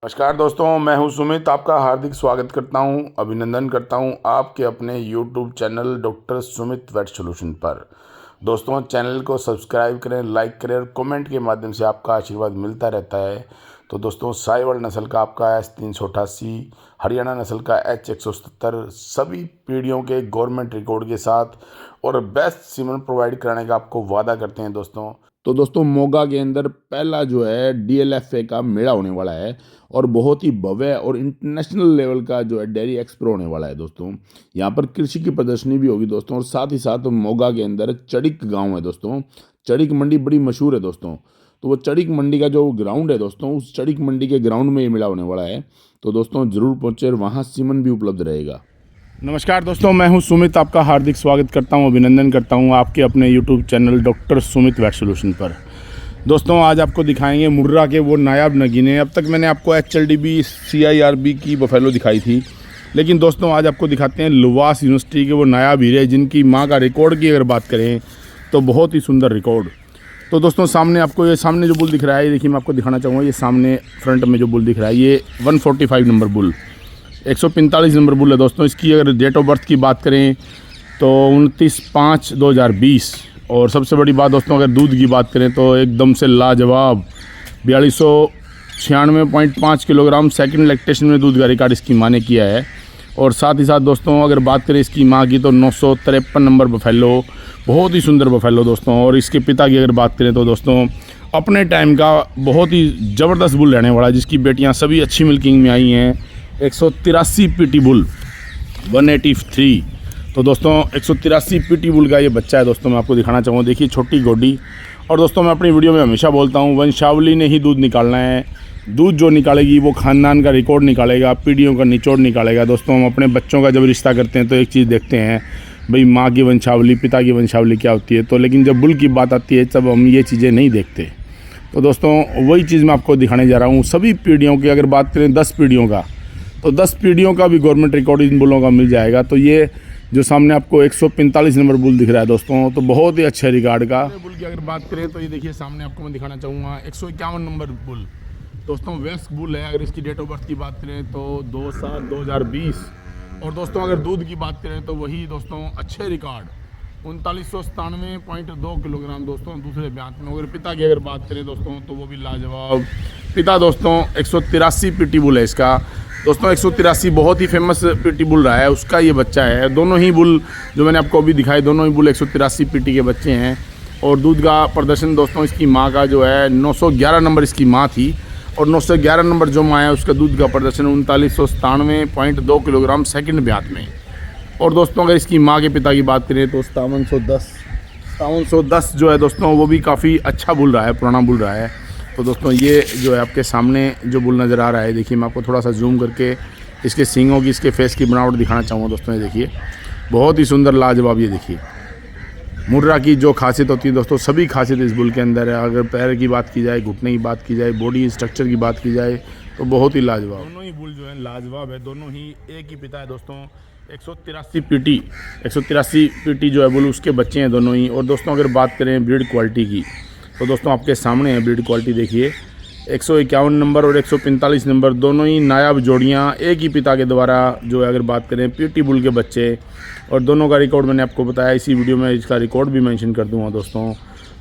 नमस्कार दोस्तों, मैं हूं सुमित। आपका हार्दिक स्वागत करता हूं, अभिनंदन करता हूं आपके अपने YouTube channel doctor Sumit vet solution पर। दोस्तों, चैनल को सब्सक्राइब करें, लाइक करें और कमेंट के माध्यम से आपका आशीर्वाद मिलता रहता है। तो दोस्तों, साहिवाल नस्ल का आपका S388, हरियाणा नस्ल का H177 सभी पीढ़ियों के गवर्नमेंट रिकॉर्ड के साथ और बेस्ट सीमेंट प्रोवाइड कराने का आपको वादा करते हैं दोस्तों। तो दोस्तों, मोगा के अंदर पहला जो है DLFA का मेला होने वाला है और बहुत ही भव्य और इंटरनेशनल लेवल का जो है डेयरी एक्सपो होने वाला है दोस्तों। यहाँ पर कृषि की प्रदर्शनी भी होगी दोस्तों, और साथ ही साथ मोगा के अंदर चड़िक गांव है दोस्तों। चड़िक मंडी बड़ी मशहूर है दोस्तों। तो वो चड़िक मंडी का जो ग्राउंड है दोस्तों, उस चड़िक मंडी के ग्राउंड में ये मेला होने वाला है। तो दोस्तों, जरूर पहुँचे और वहाँ सीमन भी उपलब्ध रहेगा। नमस्कार दोस्तों, मैं हूं सुमित। आपका हार्दिक स्वागत करता हूं, अभिनंदन करता हूं आपके अपने YouTube channel doctor Sumit vet solution पर। दोस्तों, आज आपको दिखाएंगे मुर्रा के वो नायाब नगीने। अब तक मैंने आपको HLDB CIRB की बफेलो दिखाई थी, लेकिन दोस्तों आज आपको दिखाते हैं लुवास यूनिवर्सिटी के वो नायाब हीरे, जिनकी माँ का रिकॉर्ड की अगर बात करें तो बहुत ही सुंदर रिकॉर्ड। तो दोस्तों, सामने आपको ये सामने जो बुल दिख रहा है, ये देखिए, मैं आपको दिखाना चाहूँगा। ये सामने फ्रंट में जो बुल दिख रहा है, ये 145 नंबर बुल, 145 नंबर बुल है दोस्तों। इसकी अगर डेट ऑफ बर्थ की बात करें तो 29/5/2020। और सबसे बड़ी बात दोस्तों, अगर दूध की बात करें तो एकदम से लाजवाब 4296.5 किलोग्राम सेकंड लैक्टेशन में दूध का रिकॉर्ड इसकी माँ ने किया है। और साथ ही साथ दोस्तों, अगर बात करें इसकी माँ की तो 953 नंबर बफेलो, बहुत ही सुंदर बफेलो दोस्तों। और इसके पिता की अगर बात करें तो दोस्तों, अपने टाइम का बहुत ही ज़बरदस्त बुल रहने वाला है, जिसकी बेटियाँ सभी अच्छी मिल्किंग में आई हैं। 183 पीटी बुल 183। तो दोस्तों, 183 पीटी बुल का ये बच्चा है दोस्तों। मैं आपको दिखाना चाहूँगा, देखिए, छोटी गोडी। और दोस्तों, मैं अपनी वीडियो में हमेशा बोलता हूँ, वंशावली ने ही दूध निकालना है। दूध जो निकालेगी वो खानदान का रिकॉर्ड निकालेगा, पीढ़ियों का निचोड़ निकालेगा। दोस्तों, हम अपने बच्चों का जब रिश्ता करते हैं तो एक चीज़ देखते हैं, भाई माँ की वंशावली, पिता की वंशावली क्या होती है। तो लेकिन जब बुल की बात आती है तब हम ये चीज़ें नहीं देखते। तो दोस्तों, वही चीज़ मैं आपको दिखाने जा रहा हूँ। सभी पीढ़ियों की अगर बात करें 10 पीढ़ियों का, तो 10 पीढ़ियों का भी गवर्नमेंट रिकॉर्ड इन बुलों का मिल जाएगा। तो ये जो सामने आपको 145 नंबर बुल दिख रहा है दोस्तों, तो बहुत ही अच्छे रिकॉर्ड का बुल की अगर बात करें तो ये देखिए, सामने आपको मैं दिखाना चाहूँगा 151 नंबर बुल दोस्तों। वेस्ट बुल है। अगर इसकी डेट ऑफ बर्थ की बात करें तो 2/7/2020। और दोस्तों, अगर दूध की बात करें तो वही दोस्तों अच्छे रिकॉर्ड 3997.2 किलोग्राम दोस्तों दूसरे ब्यात में। अगर पिता की अगर बात करें दोस्तों तो वो भी लाजवाब पिता दोस्तों। 183 पीटी बुल है इसका दोस्तों। 183 बहुत ही फेमस पीटी बुल रहा है, उसका ये बच्चा है। दोनों ही बुल जो मैंने आपको अभी दिखाए, दोनों ही बुल 183 पीटी के बच्चे हैं। और दूध का प्रदर्शन दोस्तों, इसकी माँ का जो है 911 नंबर इसकी माँ थी, और 911 नंबर जो माँ है उसका दूध का प्रदर्शन 3997.2 किलोग्राम सेकंड ब्यात में। और दोस्तों, अगर इसकी माँ के पिता की बात करें तो 5710 जो है दोस्तों, वो भी काफ़ी अच्छा बुल रहा है, पुराना बुल रहा है। तो दोस्तों, ये जो है आपके सामने जो बुल नज़र आ रहा है, देखिए, मैं आपको थोड़ा सा जूम करके इसके सींगों की, इसके फेस की बनावट दिखाना चाहूँगा दोस्तों। ये देखिए, बहुत ही सुंदर लाजवाब। ये देखिए, मुर्रा की जो खासियत होती है दोस्तों, सभी खासियत इस बुल के अंदर है। अगर पैर की बात की जाए, घुटने की बात की जाए, बॉडी स्ट्रक्चर की बात की जाए, तो बहुत ही लाजवाब। दोनों ही बुल जो है लाजवाब है। दोनों ही एक ही पिता है दोस्तों। 183 पीटी जो है बुल, उसके बच्चे हैं दोनों ही। और दोस्तों, अगर बात करें ब्रीड क्वालिटी की तो दोस्तों, आपके सामने है ब्रीड क्वालिटी। देखिए, 151 नंबर और 145 नंबर दोनों ही नायाब जोड़ियाँ, एक ही पिता के द्वारा जो है अगर बात करें पीटी बुल के बच्चे। और दोनों का रिकॉर्ड मैंने आपको बताया, इसी वीडियो में इसका रिकॉर्ड भी मेंशन कर दूंगा दोस्तों।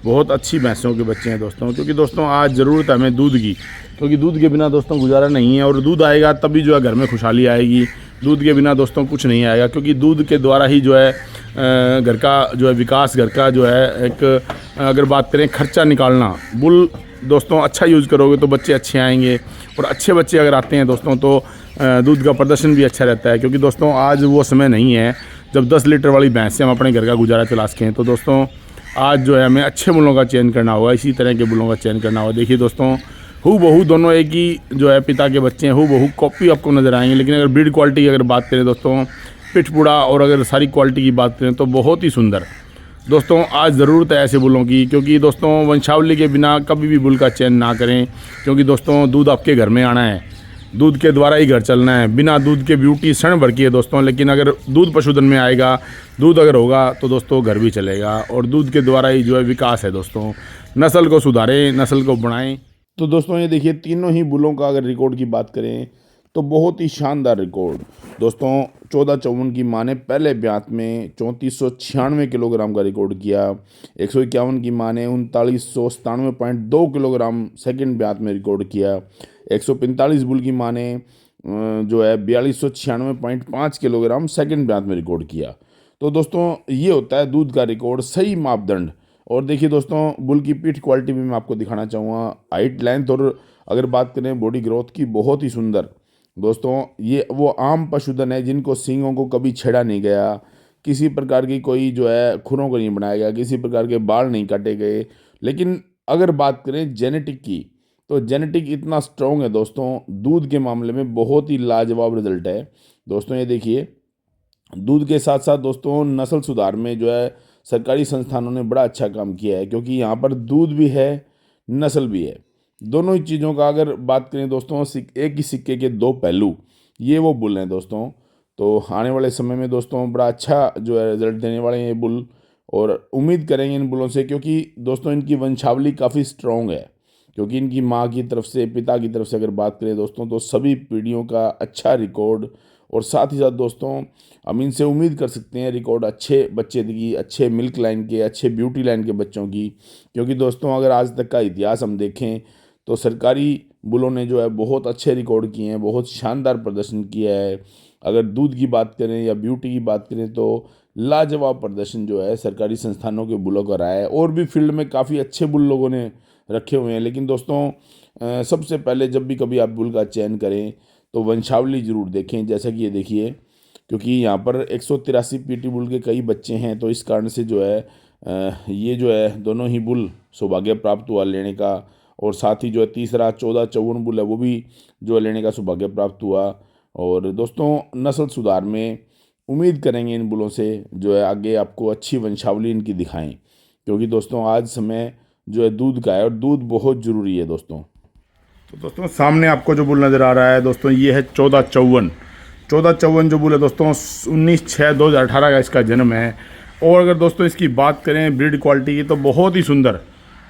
बहुत अच्छी भैंसों के बच्चे हैं दोस्तों, क्योंकि दोस्तों आज ज़रूरत है हमें दूध की, क्योंकि दूध के बिना दोस्तों गुजारा नहीं है। और दूध आएगा तभी जो है घर में खुशहाली आएगी। दूध के बिना दोस्तों कुछ नहीं आएगा, क्योंकि दूध के द्वारा ही जो है घर का जो है विकास, घर का जो है एक अगर बात करें खर्चा निकालना। बुल दोस्तों अच्छा यूज़ करोगे तो बच्चे अच्छे आएंगे, और अच्छे बच्चे अगर आते हैं दोस्तों तो दूध का प्रदर्शन भी अच्छा रहता है। क्योंकि दोस्तों, आज वो समय नहीं है जब 10 लीटर वाली भैंस से हम अपने घर का गुजारा चला सकें। तो दोस्तों, आज जो है हमें अच्छे बुलों का चयन करना होगा, इसी तरह के बुलों का चयन करना होगा। देखिए दोस्तों, हूबहू दोनों एक ही जो है पिता के बच्चे हैं, हूबहू कॉपी आपको नज़र आएंगे। लेकिन अगर ब्रीड क्वालिटी की अगर बात करें दोस्तों, पिठपुड़ा और अगर सारी क्वालिटी की बात करें तो बहुत ही सुंदर दोस्तों। आज ज़रूरत है ऐसे बुलों की, क्योंकि दोस्तों वंशावली के बिना कभी भी बुल का चयन ना करें। क्योंकि दोस्तों, दूध आपके घर में आना है, दूध के द्वारा ही घर चलना है। बिना दूध के ब्यूटी क्षण भर की है दोस्तों, लेकिन अगर दूध पशुधन में आएगा, दूध अगर होगा तो दोस्तों घर भी चलेगा। और दूध के द्वारा ही जो है विकास है दोस्तों। नस्ल को सुधारें, नस्ल को बढ़ाएं। तो दोस्तों ये देखिए तीनों ही बुलों का अगर रिकॉर्ड की बात करें तो बहुत ही शानदार रिकॉर्ड। दोस्तों 1454 की माँ ने पहले ब्यात में 3496 किलोग्राम का रिकॉर्ड किया। 151 की माँ ने 3997.2 किलोग्राम सेकंड ब्यात में रिकॉर्ड किया। 145 बुल की माँ ने जो है 4296.5 किलोग्राम सेकंड ब्यात में रिकॉर्ड किया। तो दोस्तों ये होता है दूध का रिकॉर्ड, सही मापदंड। और देखिए दोस्तों बुल की पीठ क्वालिटी भी मैं आपको दिखाना चाहूँगा, हाइट लेंथ और अगर बात करें बॉडी ग्रोथ की, बहुत ही सुंदर। दोस्तों ये वो आम पशुधन है जिनको सींगों को कभी छेड़ा नहीं गया, किसी प्रकार की कोई जो है खुरों को नहीं बनाया गया, किसी प्रकार के बाल नहीं काटे गए। लेकिन अगर बात करें जेनेटिक की, तो जेनेटिक इतना स्ट्रॉन्ग है दोस्तों, दूध के मामले में बहुत ही लाजवाब रिजल्ट है। दोस्तों ये देखिए दूध के साथ साथ दोस्तों नस्ल सुधार में जो है सरकारी संस्थानों ने बड़ा अच्छा काम किया है, क्योंकि यहाँ पर दूध भी है, नस्ल भी है। दोनों ही चीज़ों का अगर बात करें दोस्तों, एक ही सिक्के के दो पहलू, ये वो बुल हैं दोस्तों। तो आने वाले समय में दोस्तों बड़ा अच्छा जो है रिजल्ट देने वाले हैं ये बुल, और उम्मीद करेंगे इन बुलों से, क्योंकि दोस्तों इनकी वंशावली काफ़ी स्ट्रॉन्ग है। क्योंकि इनकी माँ की तरफ से, पिता की तरफ से अगर बात करें दोस्तों, तो सभी पीढ़ियों का अच्छा रिकॉर्ड। और साथ ही साथ दोस्तों हम इनसे उम्मीद कर सकते हैं रिकॉर्ड अच्छे बच्चे की, अच्छे मिल्क लाइन के, अच्छे ब्यूटी लाइन के बच्चों की। क्योंकि दोस्तों अगर आज तक का इतिहास हम देखें तो सरकारी बुलों ने जो है बहुत अच्छे रिकॉर्ड किए हैं, बहुत शानदार प्रदर्शन किया है। अगर दूध की बात करें या ब्यूटी की बात करें तो लाजवाब प्रदर्शन जो है सरकारी संस्थानों के बुलों का रहा है। और भी फील्ड में काफ़ी अच्छे बुल लोगों ने रखे हुए हैं। लेकिन दोस्तों सबसे पहले जब भी कभी आप बुल का चयन करें तो वंशावली जरूर देखें, जैसा कि ये देखिए, क्योंकि यहाँ पर 183 पीटी बुल के कई बच्चे हैं। तो इस कारण से जो है ये जो है दोनों ही बुल सौभाग्य प्राप्त हुआ लेने का। और साथ ही जो है तीसरा 1454 बुल है वो भी जो है लेने का सौभाग्य प्राप्त हुआ। और दोस्तों नस्ल सुधार में उम्मीद करेंगे इन बुलों से जो है आगे आपको अच्छी वंशावली इनकी दिखाएं, क्योंकि दोस्तों आज समय जो है दूध का है और दूध बहुत ज़रूरी है दोस्तों। तो दोस्तों सामने आपको जो बुल नज़र आ रहा है दोस्तों, ये है 1454 जो बुल है दोस्तों, 19/6/2018 का इसका जन्म है। और अगर दोस्तों इसकी बात करें ब्रीड क्वालिटी की तो बहुत ही सुंदर।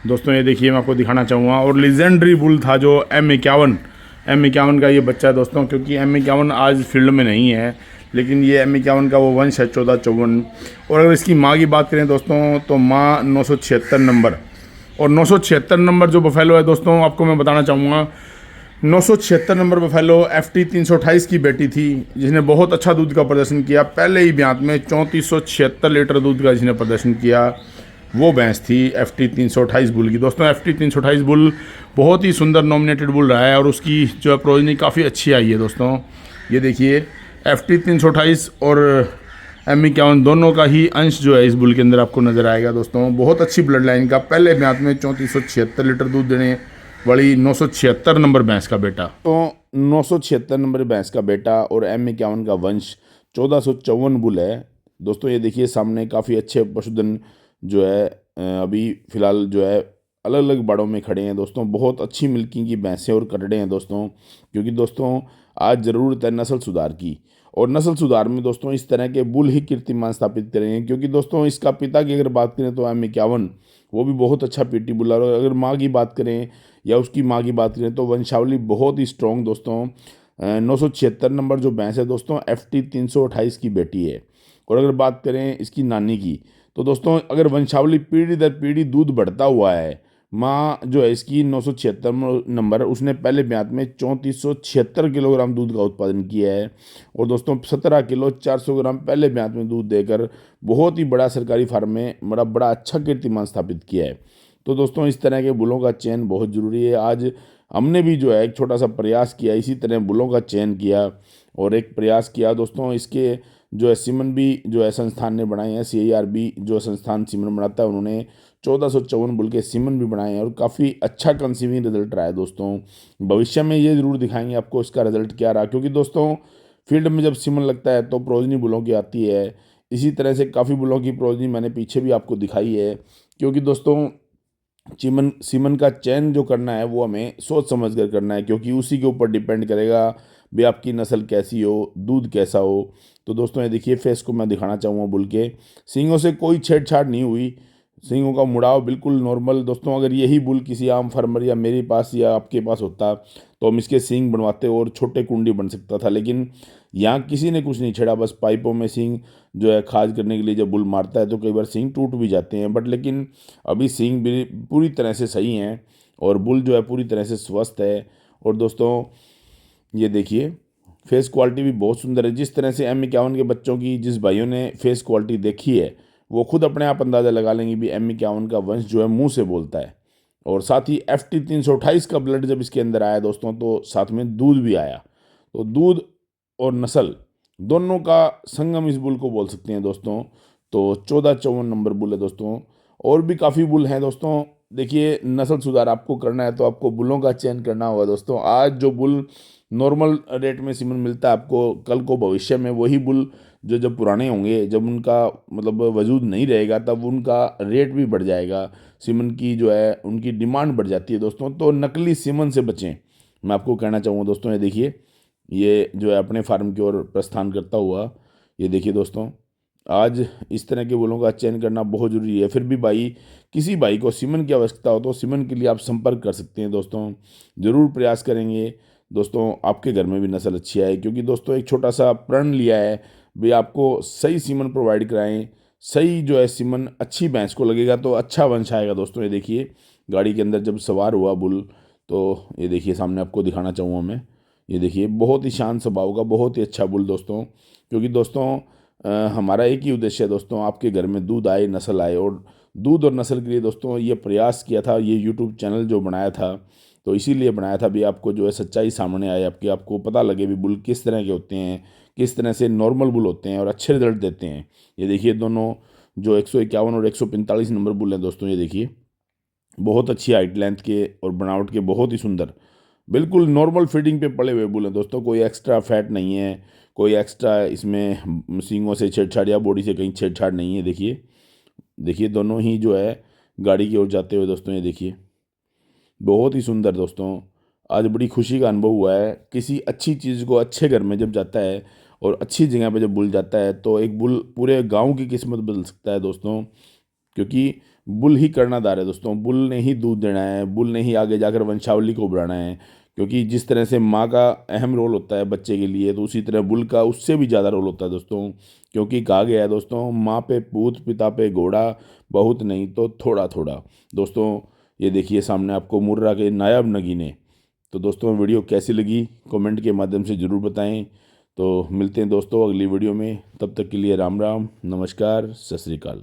दोस्तों ये देखिए मैं आपको दिखाना चाहूँगा, और लीजेंडरी बुल था जो M51 का ये बच्चा है दोस्तों। क्योंकि M51 आज फील्ड में नहीं है, लेकिन ये M51 का वो वंश है 1454। और अगर इसकी माँ की बात करें दोस्तों तो माँ 976 नंबर, और 976 नंबर जो बफेलो है दोस्तों, आपको मैं बताना चाहूँगा 976 नंबर बफेलो FT 328 की बेटी थी, जिसने बहुत अच्छा दूध का प्रदर्शन किया। पहले ही ब्यात में 3476 लीटर दूध का जिसने प्रदर्शन किया, वो भैंस थी FT 328 बुल की। दोस्तों FT 328 बुल बहुत ही सुंदर नॉमिनेटेड बुल रहा है, और उसकी जो है प्रोजनी काफ़ी अच्छी आई है दोस्तों। ये देखिए FT 328 और M51 दोनों का ही अंश जो है इस बुल के अंदर आपको नज़र आएगा दोस्तों। बहुत अच्छी ब्लड लाइन का, पहले ब्यात में 3476 लीटर दूध देने वाली 976 नंबर भैंस का बेटा, तो 976 नंबर भैंस का बेटा और M51 का वंश 1454 बुल है दोस्तों। ये देखिए सामने काफ़ी अच्छे पशुधन जो है अभी फ़िलहाल जो है अलग अलग बाड़ों में खड़े हैं दोस्तों। बहुत अच्छी मिल्किंग की भैंसें और कटड़े हैं दोस्तों, क्योंकि दोस्तों आज ज़रूरत है नस्ल सुधार की। और नस्ल सुधार में दोस्तों इस तरह के बुल ही कीर्तिमान स्थापित करेंगे। क्योंकि दोस्तों इसका पिता की अगर बात करें तो M51 वो भी बहुत अच्छा पीटी बुल है। और अगर माँ की बात करें या उसकी माँ की बात करें तो वंशावली बहुत ही स्ट्रॉन्ग दोस्तों। 976 नंबर जो भैंस है दोस्तों FT 328 की बेटी है। और अगर बात करें इसकी नानी की तो दोस्तों अगर वंशावली पीढ़ी दर पीढ़ी दूध बढ़ता हुआ है, माँ जो है इसकी 976 नंबर, उसने पहले ब्यात में 3476 किलोग्राम दूध का उत्पादन किया है। और दोस्तों 17 किलो 400 ग्राम पहले ब्यात में दूध देकर बहुत ही बड़ा सरकारी फार्म में बड़ा अच्छा कीर्तिमान स्थापित किया है। तो दोस्तों इस तरह के बुलों का चयन बहुत ज़रूरी है। आज हमने भी जो है एक छोटा सा प्रयास किया, इसी तरह बुलों का चयन किया और एक प्रयास किया दोस्तों। इसके जो है सीमन भी जो है संस्थान ने बनाए हैं, CIRB जो संस्थान सीमन बनाता है, उन्होंने 1454 बुल के सीमन भी बनाए हैं और काफ़ी अच्छा कंसीविंग रिजल्ट रहा है दोस्तों। भविष्य में ये ज़रूर दिखाएंगे आपको इसका रिजल्ट क्या रहा, क्योंकि दोस्तों फील्ड में जब सीमन लगता है तो प्रोजनी बुलों की आती है। इसी तरह से काफ़ी बुलों की प्रोजनी मैंने पीछे भी आपको दिखाई है। क्योंकि दोस्तों सीमन का चयन जो करना है वो हमें सोच समझ कर करना है, क्योंकि उसी के ऊपर डिपेंड करेगा भी आपकी नस्ल कैसी हो, दूध कैसा हो। तो दोस्तों ये देखिए फेस को मैं दिखाना चाहूँगा बुल के, सींगों से कोई छेड़छाड़ नहीं हुई, सींगों का मुड़ाव बिल्कुल नॉर्मल। दोस्तों अगर यही बुल किसी आम फार्मर या मेरे पास या आपके पास होता तो हम इसके सींग बनवाते और छोटे कुंडी बन सकता था, लेकिन यहाँ किसी ने कुछ नहीं छेड़ा। बस पाइपों में सींग जो है खाज करने के लिए जब बुल मारता है तो कई बार सींग टूट भी जाते हैं, बट लेकिन अभी सींग भी पूरी तरह से सही हैं और बुल जो है पूरी तरह से स्वस्थ है। और दोस्तों ये देखिए फेस क्वालिटी भी बहुत सुंदर है। जिस तरह से M51 के बच्चों की जिस भाइयों ने फेस क्वालिटी देखी है वो खुद अपने आप अंदाज़ा लगा लेंगे भी M51 का वंश जो है मुंह से बोलता है। और साथ ही FT 328 का ब्लड जब इसके अंदर आया दोस्तों तो साथ में दूध भी आया। तो दूध और नस्ल दोनों का संगम इस बुल को बोल सकते हैं दोस्तों। तो 1454 नंबर बुल है दोस्तों। और भी काफ़ी बुल हैं दोस्तों। देखिए नस्ल सुधार आपको करना है तो आपको बुलों का चयन करना होगा दोस्तों। आज जो बुल नॉर्मल रेट में सीमन मिलता है आपको, कल को भविष्य में वही बुल जो जब पुराने होंगे, जब उनका मतलब वजूद नहीं रहेगा, तब उनका रेट भी बढ़ जाएगा। सीमन की जो है उनकी डिमांड बढ़ जाती है दोस्तों। तो नकली सीमन से बचें, मैं आपको कहना चाहूँगा दोस्तों। ये देखिए ये जो है अपने फार्म की ओर प्रस्थान करता हुआ, ये देखिए दोस्तों आज इस तरह के बुलों का चयन करना बहुत ज़रूरी है। फिर भी भाई किसी भाई को सीमन की आवश्यकता हो तो सीमन के लिए आप संपर्क कर सकते हैं दोस्तों। ज़रूर प्रयास करेंगे दोस्तों आपके घर में भी नस्ल अच्छी आए, क्योंकि दोस्तों एक छोटा सा प्रण लिया है भी आपको सही सीमन प्रोवाइड कराएं। सही जो है सीमन अच्छी भैंस को लगेगा तो अच्छा वंश आएगा दोस्तों। ये देखिए गाड़ी के अंदर जब सवार हुआ बुल, तो ये देखिए सामने आपको दिखाना चाहूँगा मैं। ये देखिए बहुत ही शांत स्वभाव का बहुत ही अच्छा बुल दोस्तों। क्योंकि दोस्तों हमारा एक ही उद्देश्य है दोस्तों, आपके घर में दूध आए, नस्ल आए। और दूध और नस्ल के लिए दोस्तों ये प्रयास किया था, ये यूट्यूब चैनल जो बनाया था तो इसीलिए बनाया था भी आपको जो है सच्चाई सामने आए, आपको पता लगे भी बुल किस तरह के होते हैं, किस तरह से नॉर्मल बुल होते हैं और अच्छे रिजल्ट देते हैं। ये देखिए दोनों जो 151 और 145 नंबर बुल हैं दोस्तों। ये देखिए बहुत अच्छी हाइट लेंथ के और बनावट के, बहुत ही सुंदर, बिल्कुल नॉर्मल फीडिंग पे पड़े हुए बुल हैं दोस्तों। कोई एक्स्ट्रा फैट नहीं है, कोई एक्स्ट्रा इसमें सींगों से छेड़छाड़ या बॉडी से कहीं छेड़छाड़ नहीं है। देखिए देखिए दोनों ही जो है गाड़ी की ओर जाते हुए दोस्तों। ये देखिए बहुत ही सुंदर दोस्तों। आज बड़ी खुशी का अनुभव हुआ है। किसी अच्छी चीज़ को अच्छे घर में जब जाता है और अच्छी जगह पे जब बुल जाता है तो एक बुल पूरे गांव की किस्मत बदल सकता है दोस्तों। क्योंकि बुल ही कर्णधार है दोस्तों। बुल ने ही दूध देना है, बुल ने ही आगे जाकर वंशावली को बढ़ाना है। क्योंकि जिस तरह से माँ का अहम रोल होता है बच्चे के लिए, तो उसी तरह बुल का उससे भी ज़्यादा रोल होता है दोस्तों। क्योंकि कहा गया है दोस्तों, माँ पे पूत पिता पे घोड़ा, बहुत नहीं तो थोड़ा थोड़ा। दोस्तों ये देखिए सामने आपको मुर्रा के नायाब नगीने। तो दोस्तों वीडियो कैसी लगी कमेंट के माध्यम से ज़रूर बताएं। तो मिलते हैं दोस्तों अगली वीडियो में, तब तक के लिए राम राम, नमस्कार, सत श्री अकाल।